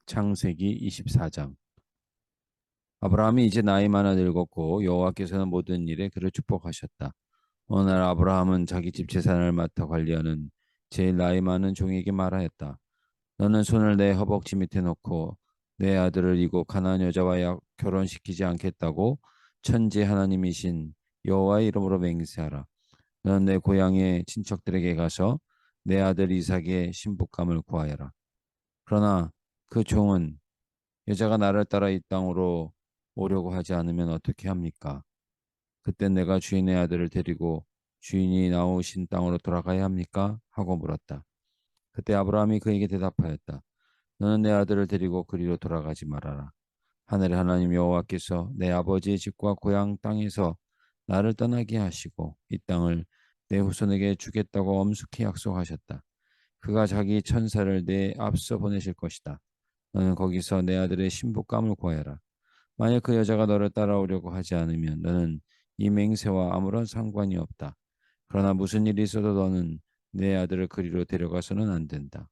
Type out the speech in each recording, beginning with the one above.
창세기 24장. 아브라함이 이제 나이 많아 늙었고 여호와께서는 모든 일에 그를 축복하셨다. 어느 날 아브라함은 자기 집 재산을 맡아 관리하는 제일 나이 많은 종에게 말하였다. 너는 손을 내 허벅지 밑에 놓고 내 아들을 이고 가나안 여자와 결혼시키지 않겠다고 천지 하나님이신 여호와의 이름으로 맹세하라. 너는 내 고향의 친척들에게 가서 내 아들 이삭의 신부감을 구하여라. 그러나 그 종은 여자가 나를 따라 이 땅으로 오려고 하지 않으면 어떻게 합니까? 그때 내가 주인의 아들을 데리고 주인이 나오신 땅으로 돌아가야 합니까? 하고 물었다. 그때 아브라함이 그에게 대답하였다. 너는 내 아들을 데리고 그리로 돌아가지 말아라. 하늘의 하나님 여호와께서 내 아버지의 집과 고향 땅에서 나를 떠나게 하시고 이 땅을 내 후손에게 주겠다고 엄숙히 약속하셨다. 그가 자기 천사를 내 앞서 보내실 것이다. 너는 거기서 내 아들의 신부감을 구하여라. 만약 그 여자가 너를 따라오려고 하지 않으면 너는 이 맹세와 아무런 상관이 없다. 그러나 무슨 일이 있어도 너는 내 아들을 그리로 데려가서는 안 된다.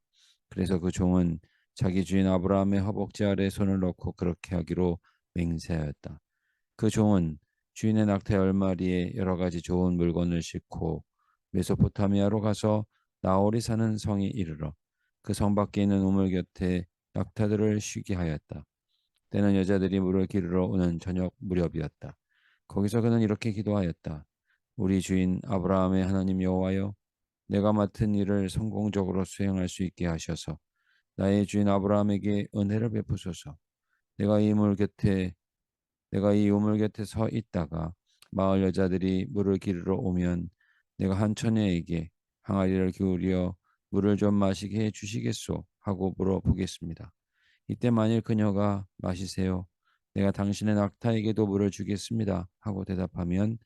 그래서 그 종은 자기 주인 아브라함의 허벅지 아래 손을 넣고 그렇게 하기로 맹세하였다. 그 종은 주인의 낙타 10마리에 여러 가지 좋은 물건을 싣고 메소포타미아로 가서 나홀이 사는 성에 이르러 그 성 밖에 있는 우물 곁에 낙타들을 쉬게 하였다. 때는 여자들이 물을 기르러 오는 저녁 무렵이었다. 거기서 그는 이렇게 기도하였다. 우리 주인 아브라함의 하나님 여호와여, 내가 맡은 일을 성공적으로 수행할 수 있게 하셔서 나의 주인 아브라함에게 은혜를 베푸소서. 내가 이 물 곁에 내가 이 우물 곁에 서 있다가 마을 여자들이 물을 기르러 오면 내가 한 처녀에게 항아리를 기울여 물을 좀 마시게 해 주시겠소 하고 물어보겠습니다. 이때 만일 그녀가 마시세요. 내가 당신의 낙타에게도 물을 주겠습니다. 하고 대답하면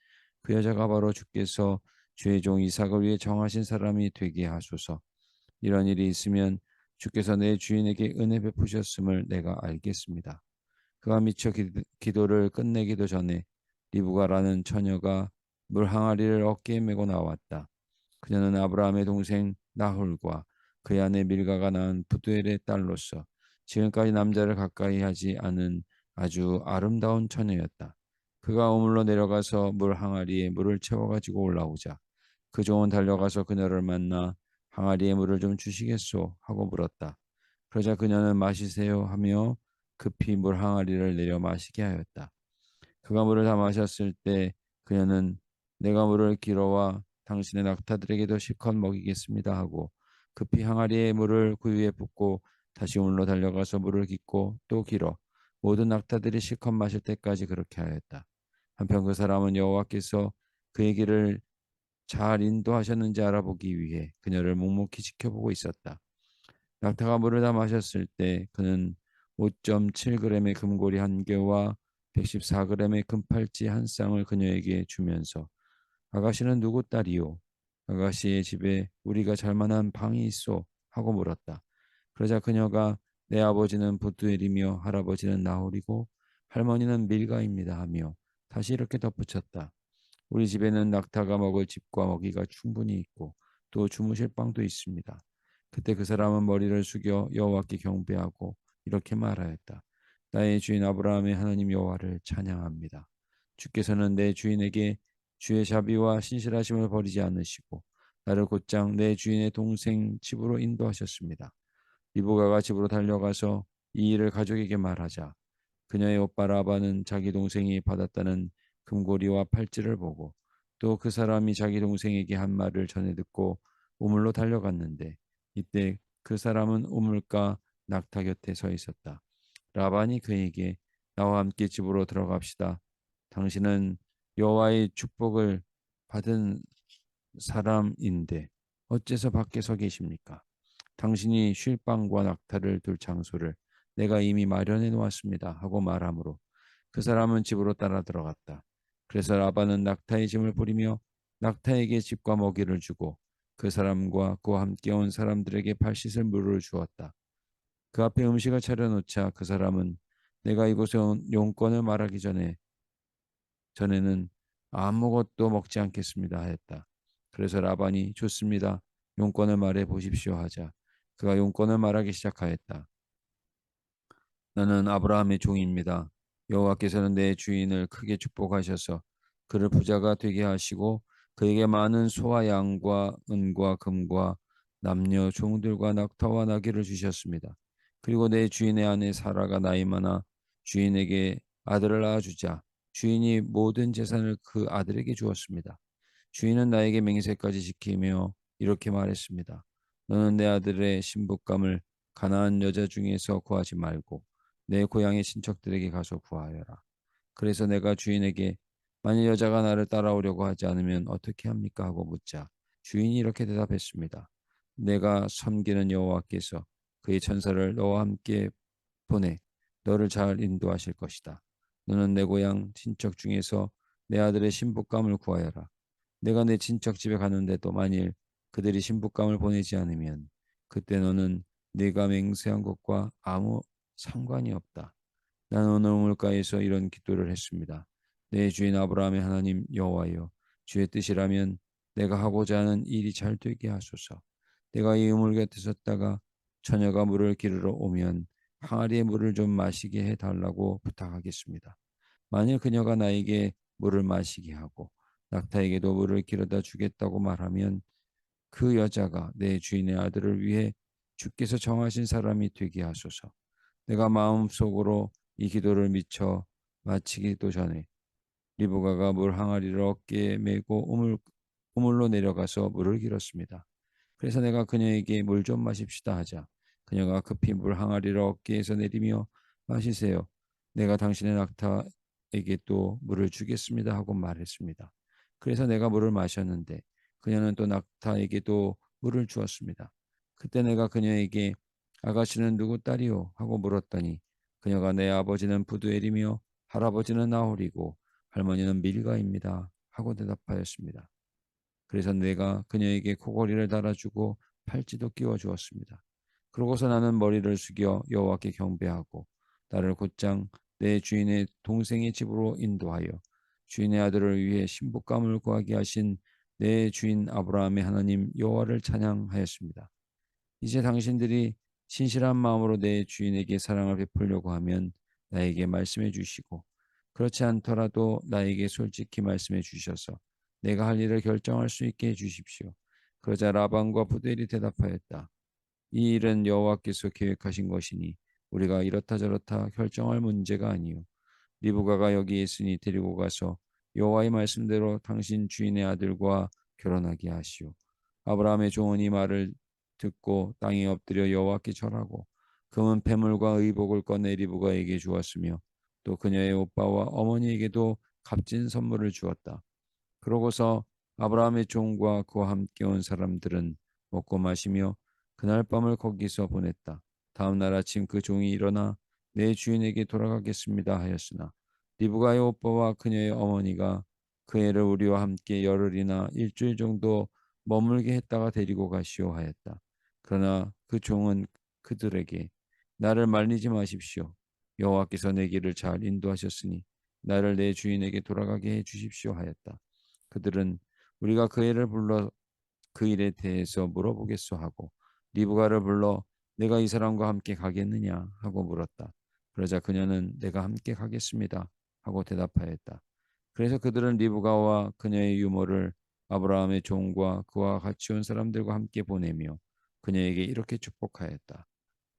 그 여자가 바로 주께서 주의 종 이삭을 위해 정하신 사람이 되게 하소서. 이런 일이 있으면 주께서 내 주인에게 은혜 베푸셨음을 내가 알겠습니다. 그가 미처 기도를 끝내기도 전에 리브가라는 처녀가 물 항아리를 어깨에 메고 나왔다. 그녀는 아브라함의 동생 나홀과 그의 아내 밀가가 낳은 부두엘의 딸로서 지금까지 남자를 가까이 하지 않은 아주 아름다운 처녀였다. 그가 우물로 내려가서 물 항아리에 물을 채워가지고 올라오자 그 종은 달려가서 그녀를 만나 항아리에 물을 좀 주시겠소 하고 물었다. 그러자 그녀는 마시세요 하며 급히 물 항아리를 내려 마시게 하였다. 그가 물을 다 마셨을 때 그녀는 내가 물을 길어와 당신의 낙타들에게도 실컷 먹이겠습니다 하고 급히 항아리에 물을 그 위에 붓고 다시 우물로 달려가서 물을 깃고 또 길어 모든 낙타들이 실컷 마실 때까지 그렇게 하였다. 한편 그 사람은 여호와께서 그의 길을 잘 인도하셨는지 알아보기 위해 그녀를 묵묵히 지켜보고 있었다. 낙타가 물을 다 마셨을 때 그는 5.7g의 금고리 한 개와 114g의 금팔찌 한 쌍을 그녀에게 주면서 아가씨는 누구 딸이요? 아가씨의 집에 우리가 잘 만한 방이 있어 하고 물었다. 그러자 그녀가 내 아버지는 부두엘이며 할아버지는 나홀이고 할머니는 밀가입니다 하며 다시 이렇게 덧붙였다. 우리 집에는 낙타가 먹을 집과 먹이가 충분히 있고 또 주무실 방도 있습니다. 그때 그 사람은 머리를 숙여 여호와께 경배하고 이렇게 말하였다. 나의 주인 아브라함의 하나님 여호와를 찬양합니다. 주께서는 내 주인에게 주의 자비와 신실하심을 버리지 않으시고 나를 곧장 내 주인의 동생 집으로 인도하셨습니다. 리브가가 집으로 달려가서 이 일을 가족에게 말하자 그녀의 오빠 라반은 자기 동생이 받았다는 금고리와 팔찌를 보고 또 그 사람이 자기 동생에게 한 말을 전해 듣고 우물로 달려갔는데 이때 그 사람은 우물가 낙타 곁에 서 있었다. 라반이 그에게 나와 함께 집으로 들어갑시다. 당신은 여호와의 축복을 받은 사람인데 어째서 밖에 서 계십니까? 당신이 쉴 방과 낙타를 둘 장소를 내가 이미 마련해 놓았습니다. 하고 말하므로 그 사람은 집으로 따라 들어갔다. 그래서 라반은 낙타의 짐을 부리며 낙타에게 집과 먹이를 주고 그 사람과 그와 함께 온 사람들에게 발 씻을 물을 주었다. 그 앞에 음식을 차려놓자 그 사람은 내가 이곳에 온 용건을 말하기 전에는 아무것도 먹지 않겠습니다 하였다. 그래서 라반이 좋습니다. 용건을 말해 보십시오 하자 그가 용건을 말하기 시작하였다. 나는 아브라함의 종입니다. 여호와께서는 내 주인을 크게 축복하셔서 그를 부자가 되게 하시고 그에게 많은 소와 양과 은과 금과 남녀 종들과 낙타와 나귀를 주셨습니다. 그리고 내 주인의 아내 사라가 나이 많아 주인에게 아들을 낳아주자 주인이 모든 재산을 그 아들에게 주었습니다. 주인은 나에게 맹세까지 지키며 이렇게 말했습니다. 너는 내 아들의 신부감을 가나안 여자 중에서 구하지 말고 내 고향의 친척들에게 가서 구하여라. 그래서 내가 주인에게 만일 여자가 나를 따라오려고 하지 않으면 어떻게 합니까? 하고 묻자 주인이 이렇게 대답했습니다. 내가 섬기는 여호와께서 그의 천사를 너와 함께 보내 너를 잘 인도하실 것이다. 너는 내 고향 친척 중에서 내 아들의 신부감을 구하여라. 내가 내 친척 집에 가는데도 만일 그들이 신부감을 보내지 않으면 그때 너는 네가 맹세한 것과 아무 상관이 없다. 나는 오늘 우물가에서 이런 기도를 했습니다. 내 주인 아브라함의 하나님 여호와여, 주의 뜻이라면 내가 하고자 하는 일이 잘 되게 하소서. 내가 이 우물 곁에 섰다가 처녀가 물을 기르러 오면 항아리에 물을 좀 마시게 해달라고 부탁하겠습니다. 만일 그녀가 나에게 물을 마시게 하고 낙타에게도 물을 기르다 주겠다고 말하면 그 여자가 내 주인의 아들을 위해 주께서 정하신 사람이 되게 하소서. 내가 마음속으로 이 기도를 미처 마치기도 전에 리브가가 물 항아리를 어깨에 메고 우물로 내려가서 물을 길었습니다. 그래서 내가 그녀에게 물 좀 마십시다 하자 그녀가 급히 물 항아리를 어깨에서 내리며 마시세요. 내가 당신의 낙타에게 또 물을 주겠습니다 하고 말했습니다. 그래서 내가 물을 마셨는데 그녀는 또 낙타에게도 물을 주었습니다. 그때 내가 그녀에게 아가씨는 누구 딸이요? 하고 물었더니 그녀가 내 아버지는 부두엘이며 할아버지는 나홀이고 할머니는 밀가입니다 하고 대답하였습니다. 그래서 내가 그녀에게 코걸이를 달아주고 팔찌도 끼워 주었습니다. 그러고서 나는 머리를 숙여 여호와께 경배하고 나를 곧장 내 주인의 동생의 집으로 인도하여 주인의 아들을 위해 신부감을 구하게 하신 내 주인 아브라함의 하나님 여호와를 찬양하였습니다. 이제 당신들이 신실한 마음으로 내 주인에게 사랑을 베풀려고 하면 나에게 말씀해 주시고 그렇지 않더라도 나에게 솔직히 말씀해 주셔서 내가 할 일을 결정할 수 있게 해 주십시오. 그러자 라반과 부델이 대답하였다. 이 일은 여호와께서 계획하신 것이니 우리가 이렇다 저렇다 결정할 문제가 아니요. 리브가가 여기 있으니 데리고 가서 여호와의 말씀대로 당신 주인의 아들과 결혼하게 하시오. 아브라함의 종은 이 말을 듣고 땅에 엎드려 여호와께 절하고 금은 패물과 의복을 꺼내 리브가에게 주었으며 또 그녀의 오빠와 어머니에게도 값진 선물을 주었다. 그러고서 아브라함의 종과 그와 함께 온 사람들은 먹고 마시며 그날 밤을 거기서 보냈다. 다음 날 아침 그 종이 일어나 내 주인에게 돌아가겠습니다 하였으나 리브가의 오빠와 그녀의 어머니가 그 애를 우리와 함께 열흘이나 일주일 정도 머물게 했다가 데리고 가시오 하였다. 그러나 그 종은 그들에게 나를 말리지 마십시오. 여호와께서 내 길을 잘 인도하셨으니 나를 내 주인에게 돌아가게 해 주십시오 하였다. 그들은 우리가 그 애를 불러 그 일에 대해서 물어보겠소 하고 리브가를 불러 내가 이 사람과 함께 가겠느냐 하고 물었다. 그러자 그녀는 내가 함께 가겠습니다 하고 대답하였다. 그래서 그들은 리브가와 그녀의 유모를 아브라함의 종과 그와 같이 온 사람들과 함께 보내며 그녀에게 이렇게 축복하였다.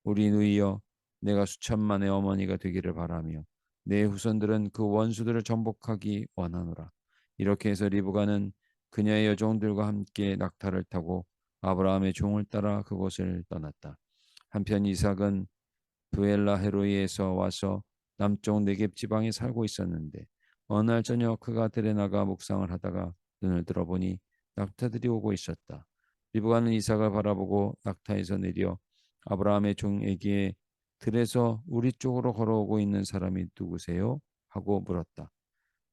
우리 누이여 내가 수천만의 어머니가 되기를 바라며 내 후손들은 그 원수들을 정복하기 원하노라. 이렇게 해서 리브가는 그녀의 여종들과 함께 낙타를 타고 아브라함의 종을 따라 그곳을 떠났다. 한편 이삭은 브엘라 헤로이에서 와서 남쪽 네겝 지방에 살고 있었는데 어느 날 저녁 그가 들에 나가 묵상을 하다가 눈을 들어보니 낙타들이 오고 있었다. 리브가는 이삭을 바라보고 낙타에서 내려 아브라함의 종에게 들에서 우리 쪽으로 걸어오고 있는 사람이 누구세요? 하고 물었다.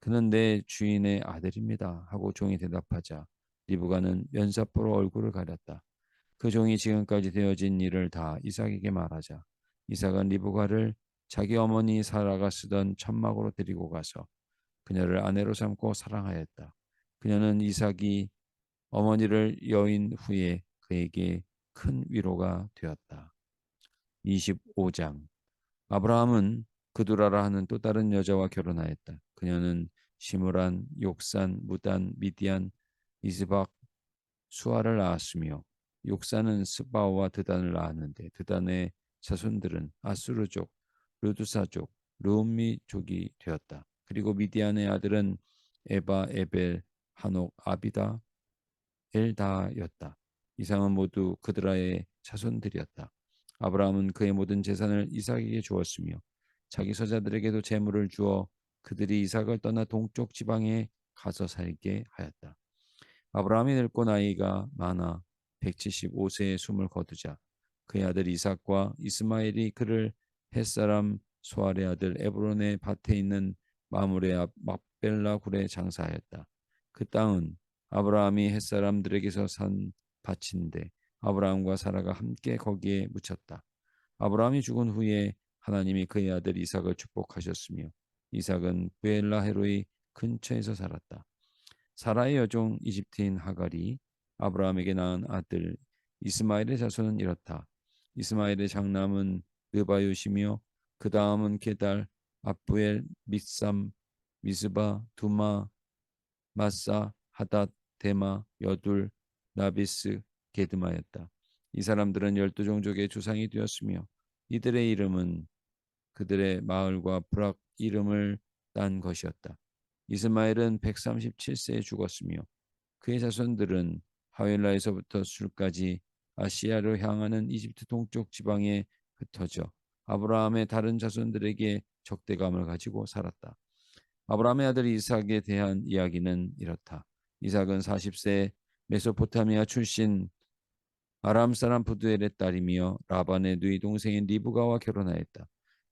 그는 내 주인의 아들입니다. 하고 종이 대답하자 리브가는 면사포로 얼굴을 가렸다. 그 종이 지금까지 되어진 일을 다 이삭에게 말하자 이삭은 리브가를 자기 어머니 사라가 쓰던 천막으로 데리고 가서 그녀를 아내로 삼고 사랑하였다. 그녀는 이삭이 어머니를 여인 후에 그에게 큰 위로가 되었다. 25장 아브라함은 그두라라 하는 또 다른 여자와 결혼하였다. 그녀는 시므란, 욕산, 무단, 미디안, 이스박, 수아를 낳았으며 욕산은 스바와 드단을 낳았는데 드단의 자손들은 아수르족, 르두사족, 르움미족이 되었다. 그리고 미디안의 아들은 에바, 에벨, 한옥, 아비다, 엘다였다. 이상은 모두 그드라의 자손들이었다. 아브라함은 그의 모든 재산을 이삭에게 주었으며 자기 서자들에게도 재물을 주어 그들이 이삭을 떠나 동쪽 지방에 가서 살게 하였다. 아브라함이 늙고 나이가 많아 175세에 숨을 거두자 그의 아들 이삭과 이스마엘이 그를 햇사람 소알의 아들 에브론의 밭에 있는 마므레 앞 막벨라 굴에 장사하였다. 그 땅은 아브라함이 햇사람들에게서 산 밭인데 아브라함과 사라가 함께 거기에 묻혔다. 아브라함이 죽은 후에 하나님이 그의 아들 이삭을 축복하셨으며 이삭은 브엘라헤로의 근처에서 살았다. 사라의 여종 이집트인 하갈이 아브라함에게 낳은 아들 이스마엘의 자손은 이렇다. 이스마엘의 장남은 느바요시며 그 다음은 게달, 아부엘, 밉삼, 미스바, 두마, 마사, 하닷, 데마, 여둘, 나비스, 게드마였다. 이 사람들은 12종족의 조상이 되었으며 이들의 이름은 그들의 마을과 부락 이름을 딴 것이었다. 이스마엘은 137세에 죽었으며 그의 자손들은 하윌라에서부터 술까지 아시아로 향하는 이집트 동쪽 지방에 흩어져 아브라함의 다른 자손들에게 적대감을 가지고 살았다. 아브라함의 아들 이삭에 대한 이야기는 이렇다. 이삭은 40세 메소포타미아 출신 아람 사람 부두엘의 딸이며 라반의 누이 동생인 리브가와 결혼하였다.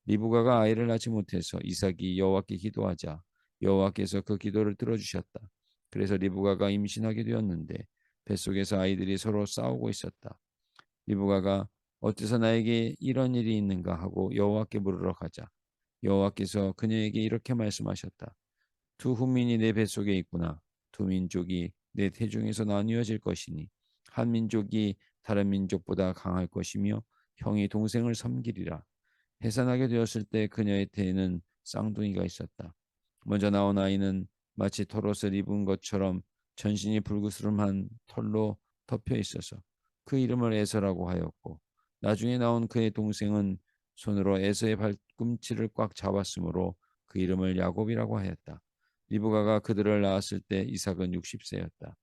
리브가가 아이를 낳지 못해서 이삭이 여호와께 기도하자 여호와께서 그 기도를 들어주셨다. 그래서 리브가가 임신하게 되었는데 뱃속에서 아이들이 서로 싸우고 있었다. 리브가가 어째서 나에게 이런 일이 있는가 하고 여호와께 물으러 가자 여호와께서 그녀에게 이렇게 말씀하셨다. 두 훈민이 내 뱃속에 있구나. 두 민족이 내 태중에서 나뉘어질 것이니 한 민족이 다른 민족보다 강할 것이며 형이 동생을 섬기리라. 해산하게 되었을 때 그녀의 태에는 쌍둥이가 있었다. 먼저 나온 아이는 마치 털옷을 입은 것처럼 전신이 불그스름한 털로 덮여 있어서 그 이름을 에서라고 하였고 나중에 나온 그의 동생은 손으로 에서의 발꿈치를 꽉 잡았으므로 그 이름을 야곱이라고 하였다. 리브가가 그들을 낳았을 때 이삭은 60세였다.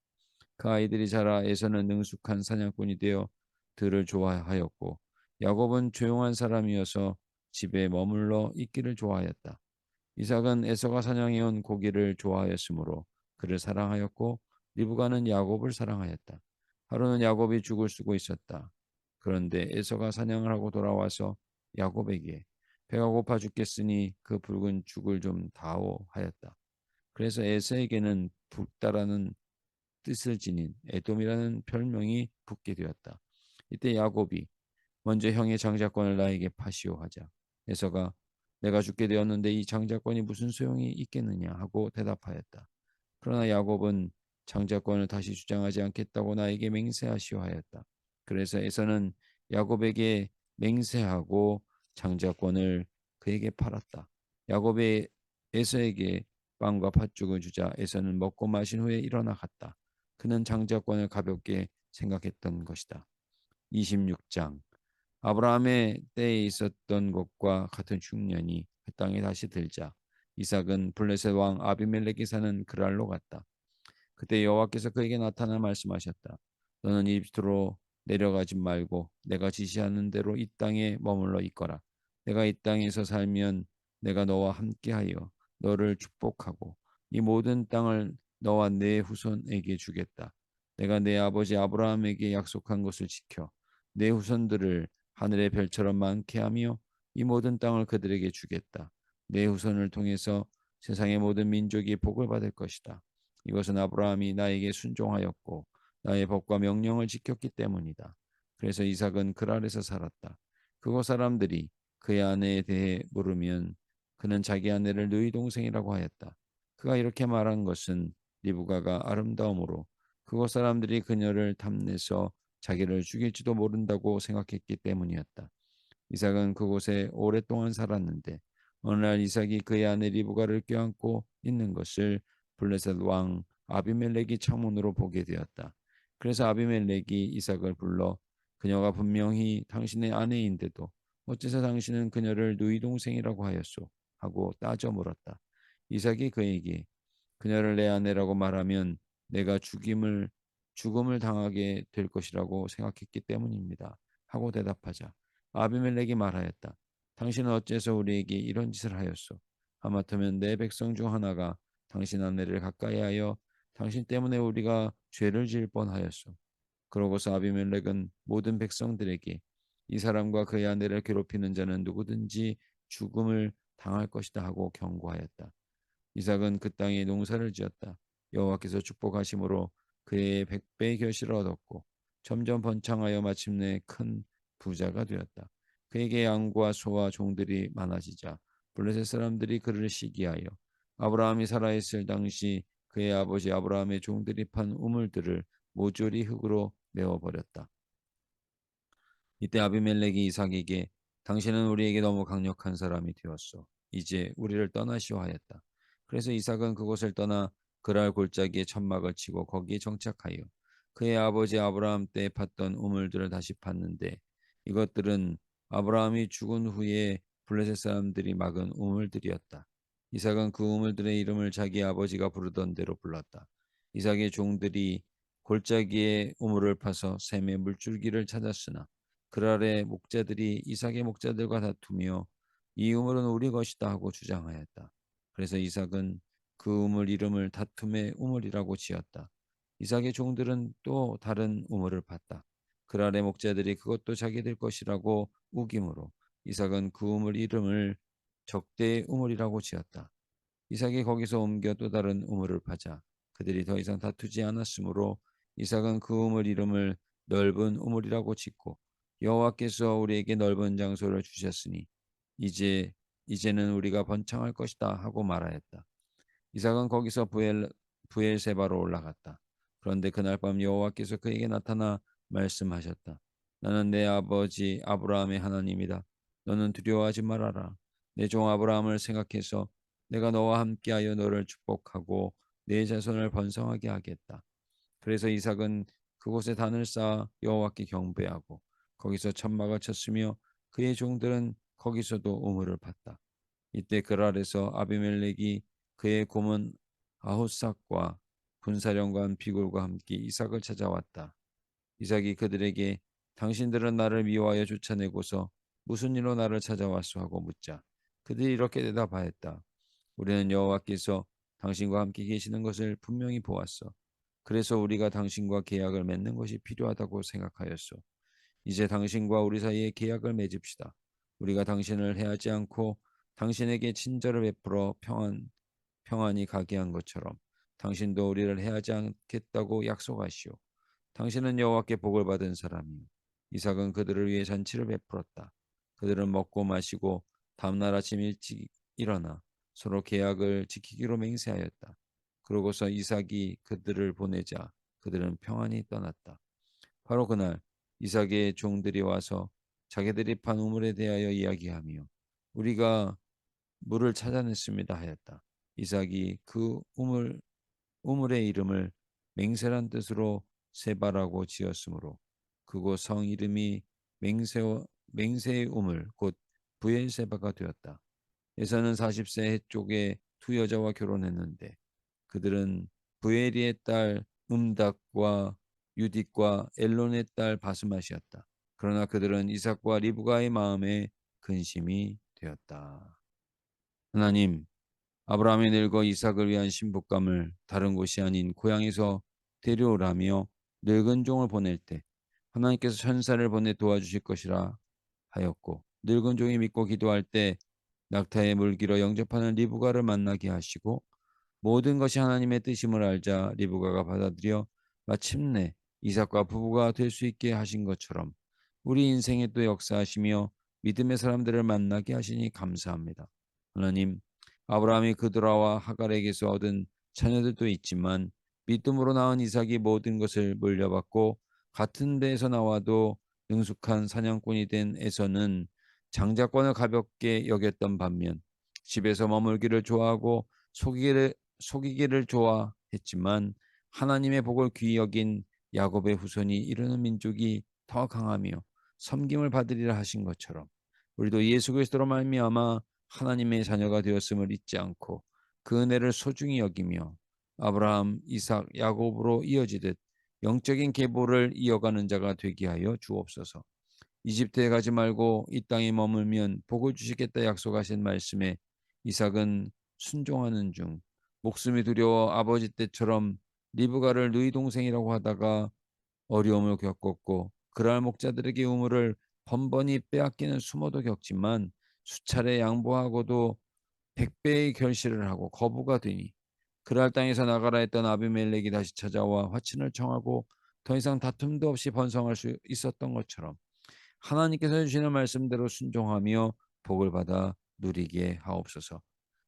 그 아이들이 자라 에서는 능숙한 사냥꾼이 되어 들을 좋아하였고 야곱은 조용한 사람이어서 집에 머물러 있기를 좋아하였다. 이삭은 에서가 사냥해온 고기를 좋아하였으므로 그를 사랑하였고 리브가는 야곱을 사랑하였다. 하루는 야곱이 죽을 쓰고 있었다. 그런데 에서가 사냥을 하고 돌아와서 야곱에게 배가 고파 죽겠으니 그 붉은 죽을 좀 다오 하였다. 그래서 에서에게는 붉다라는 뜻을 지닌 에돔이라는 별명이 붙게 되었다. 이때 야곱이 먼저 형의 장자권을 나에게 파시오 하자 에서가 내가 죽게 되었는데 이 장자권이 무슨 소용이 있겠느냐 하고 대답하였다. 그러나 야곱은 장자권을 다시 주장하지 않겠다고 나에게 맹세하시오 하였다. 그래서 에서는 야곱에게 맹세하고 장자권을 그에게 팔았다. 야곱이 에서에게 빵과 팥죽을 주자 에서는 먹고 마신 후에 일어나 갔다. 그는 장자권을 가볍게 생각했던 것이다. 26장 아브라함의 때에 있었던 것과 같은 흉년이 그 땅에 다시 들자 이삭은 블레셋 왕 아비멜렉이 사는 그랄로 갔다. 그때 여호와께서 그에게 나타나 말씀하셨다. 너는 이집트로 내려가지 말고 내가 지시하는 대로 이 땅에 머물러 있거라. 내가 이 땅에서 살면 내가 너와 함께하여 너를 축복하고 이 모든 땅을 너와 내 후손에게 주겠다. 내가 내 아버지 아브라함에게 약속한 것을 지켜 내 후손들을 하늘의 별처럼 많게 하며 이 모든 땅을 그들에게 주겠다. 내 후손을 통해서 세상의 모든 민족이 복을 받을 것이다. 이것은 아브라함이 나에게 순종하였고 나의 법과 명령을 지켰기 때문이다. 그래서 이삭은 그랄에서 살았다. 그곳 사람들이 그의 아내에 대해 물으면 그는 자기 아내를 누이 동생이라고 하였다. 그가 이렇게 말한 것은 리브가가 아름다움으로 그곳 사람들이 그녀를 탐내서 자기를 죽일지도 모른다고 생각했기 때문이었다. 이삭은 그곳에 오랫동안 살았는데 어느 날 이삭이 그의 아내 리브가를 껴안고 있는 것을 블레셋 왕 아비멜렉이 창문으로 보게 되었다. 그래서 아비멜렉이 이삭을 불러 그녀가 분명히 당신의 아내인데도 어째서 당신은 그녀를 누이 동생이라고 하였소? 하고 따져 물었다. 이삭이 그에게 그녀를 내 아내라고 말하면 내가 죽음을 당하게 될 것이라고 생각했기 때문입니다. 하고 대답하자 아비멜렉이 말하였다. 당신은 어째서 우리에게 이런 짓을 하였소? 하마터면 내 백성 중 하나가 당신 아내를 가까이하여 당신 때문에 우리가 죄를 지을 뻔하였소. 그러고서 아비멜렉은 모든 백성들에게 이 사람과 그의 아내를 괴롭히는 자는 누구든지 죽음을 당할 것이다 하고 경고하였다. 이삭은 그 땅에 농사를 지었다. 여호와께서 축복하심으로 그의 100배의 결실을 얻었고 점점 번창하여 마침내 큰 부자가 되었다. 그에게 양과 소와 종들이 많아지자 블레셋 사람들이 그를 시기하여 아브라함이 살아있을 당시 그의 아버지 아브라함의 종들이 판 우물들을 모조리 흙으로 메워버렸다. 이때 아비멜렉이 이삭에게 당신은 우리에게 너무 강력한 사람이 되었소. 이제 우리를 떠나시오 하였다. 그래서 이삭은 그곳을 떠나 그랄 골짜기에 천막을 치고 거기에 정착하여 그의 아버지 아브라함 때 팠던 우물들을 다시 팠는데 이것들은 아브라함이 죽은 후에 블레셋 사람들이 막은 우물들이었다. 이삭은 그 우물들의 이름을 자기 아버지가 부르던 대로 불렀다. 이삭의 종들이 골짜기에 우물을 파서 샘의 물줄기를 찾았으나 그랄의 목자들이 이삭의 목자들과 다투며 이 우물은 우리 것이다 하고 주장하였다. 그래서 이삭은 그 우물 이름을 다툼의 우물이라고 지었다. 이삭의 종들은 또 다른 우물을 팠다. 그랄의 목자들이 그것도 자기들 것이라고 우김으로 이삭은 그 우물 이름을 적대의 우물이라고 지었다. 이삭이 거기서 옮겨 또 다른 우물을 파자 그들이 더 이상 다투지 않았으므로 이삭은 그 우물 이름을 넓은 우물이라고 짓고 여호와께서 우리에게 넓은 장소를 주셨으니 이제는 우리가 번창할 것이다 하고 말하였다. 이삭은 거기서 부엘세바로 올라갔다. 그런데 그날 밤 여호와께서 그에게 나타나 말씀하셨다. 나는 내 아버지 아브라함의 하나님이다. 너는 두려워하지 말아라. 내 종 아브라함을 생각해서 내가 너와 함께하여 너를 축복하고 내 자손을 번성하게 하겠다. 그래서 이삭은 그곳에 단을 쌓아 여호와께 경배하고 거기서 천막을 쳤으며 그의 종들은 거기서도 우물을 팠다. 이때 그랄에서 아비멜렉이 그의 고문 아호삭과 군사령관 비굴과 함께 이삭을 찾아왔다. 이삭이 그들에게 당신들은 나를 미워하여 쫓아내고서 무슨 일로 나를 찾아왔소 하고 묻자 그들이 이렇게 대답하였다. 우리는 여호와께서 당신과 함께 계시는 것을 분명히 보았어. 그래서 우리가 당신과 계약을 맺는 것이 필요하다고 생각하였소. 이제 당신과 우리 사이에 계약을 맺읍시다. 우리가 당신을 해하지 않고 당신에게 친절을 베풀어 평안히 가게 한 것처럼 당신도 우리를 해하지 않겠다고 약속하시오. 당신은 여호와께 복을 받은 사람이요. 이삭은 그들을 위해 잔치를 베풀었다. 그들은 먹고 마시고 다음날 아침 일찍 일어나 서로 계약을 지키기로 맹세하였다. 그러고서 이삭이 그들을 보내자 그들은 평안히 떠났다. 바로 그날 이삭의 종들이 와서 자기들이 판 우물에 대하여 이야기하며 우리가 물을 찾아냈습니다 하였다. 이삭이 그 우물의 이름을 맹세란 뜻으로 세바라고 지었으므로 그곳 성 이름이 맹세의 우물 곧 부엘세바가 되었다. 에서는 40세 해 쪽에 두 여자와 결혼했는데 그들은 부에리의 딸 음닥과 유딕과 엘론의 딸 바스맛이었다. 그러나 그들은 이삭과 리브가의 마음에 근심이 되었다. 하나님, 아브라함이 늙어 이삭을 위한 신부감을 다른 곳이 아닌 고향에서 데려오라며 늙은 종을 보낼 때 하나님께서 천사를 보내 도와주실 것이라 하였고 늙은 종이 믿고 기도할 때 낙타의 물기로 영접하는 리브가를 만나게 하시고 모든 것이 하나님의 뜻임을 알자 리브가가 받아들여 마침내 이삭과 부부가 될 수 있게 하신 것처럼 우리 인생에 또 역사하시며 믿음의 사람들을 만나게 하시니 감사합니다. 하나님, 아브라함이 그드라와 하갈에게서 얻은 자녀들도 있지만 믿음으로 낳은 이삭이 모든 것을 물려받고 같은 데에서 나와도 능숙한 사냥꾼이 된 에서는 장자권을 가볍게 여겼던 반면 집에서 머물기를 좋아하고 속이기를 좋아했지만 하나님의 복을 귀히 여긴 야곱의 후손이 이르는 민족이 더 강하며 섬김을 받으리라 하신 것처럼 우리도 예수 그리스도로 말미암아 하나님의 자녀가 되었음을 잊지 않고 그 은혜를 소중히 여기며 아브라함, 이삭, 야곱으로 이어지듯 영적인 계보를 이어가는 자가 되게 하여 주옵소서. 이집트에 가지 말고 이 땅에 머물면 복을 주시겠다 약속하신 말씀에 이삭은 순종하는 중 목숨이 두려워 아버지 때처럼 리브가를 누이 동생이라고 하다가 어려움을 겪었고 그랄 목자들에게 우물을 번번이 빼앗기는 수모도 겪지만 수차례 양보하고도 백배의 결실을 하고 거부가 되니 그랄 땅에서 나가라 했던 아비멜렉이 다시 찾아와 화친을 청하고 더 이상 다툼도 없이 번성할 수 있었던 것처럼 하나님께서 주시는 말씀대로 순종하며 복을 받아 누리게 하옵소서.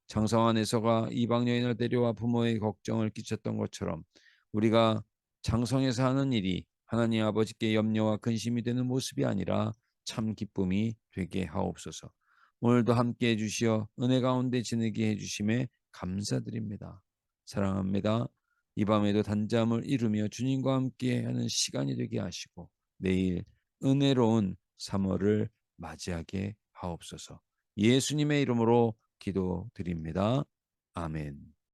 장성한 에서가 이방 여인을 데려와 부모의 걱정을 끼쳤던 것처럼 우리가 장성에서 하는 일이 하나님 아버지께 염려와 근심이 되는 모습이 아니라 참 기쁨이 되게 하옵소서. 오늘도 함께 해주시어 은혜 가운데 지내게 해주심에 감사드립니다. 사랑합니다. 이 밤에도 단잠을 이루며 주님과 함께 하는 시간이 되게 하시고 내일 은혜로운 3월을 맞이하게 하옵소서. 예수님의 이름으로 기도드립니다. 아멘.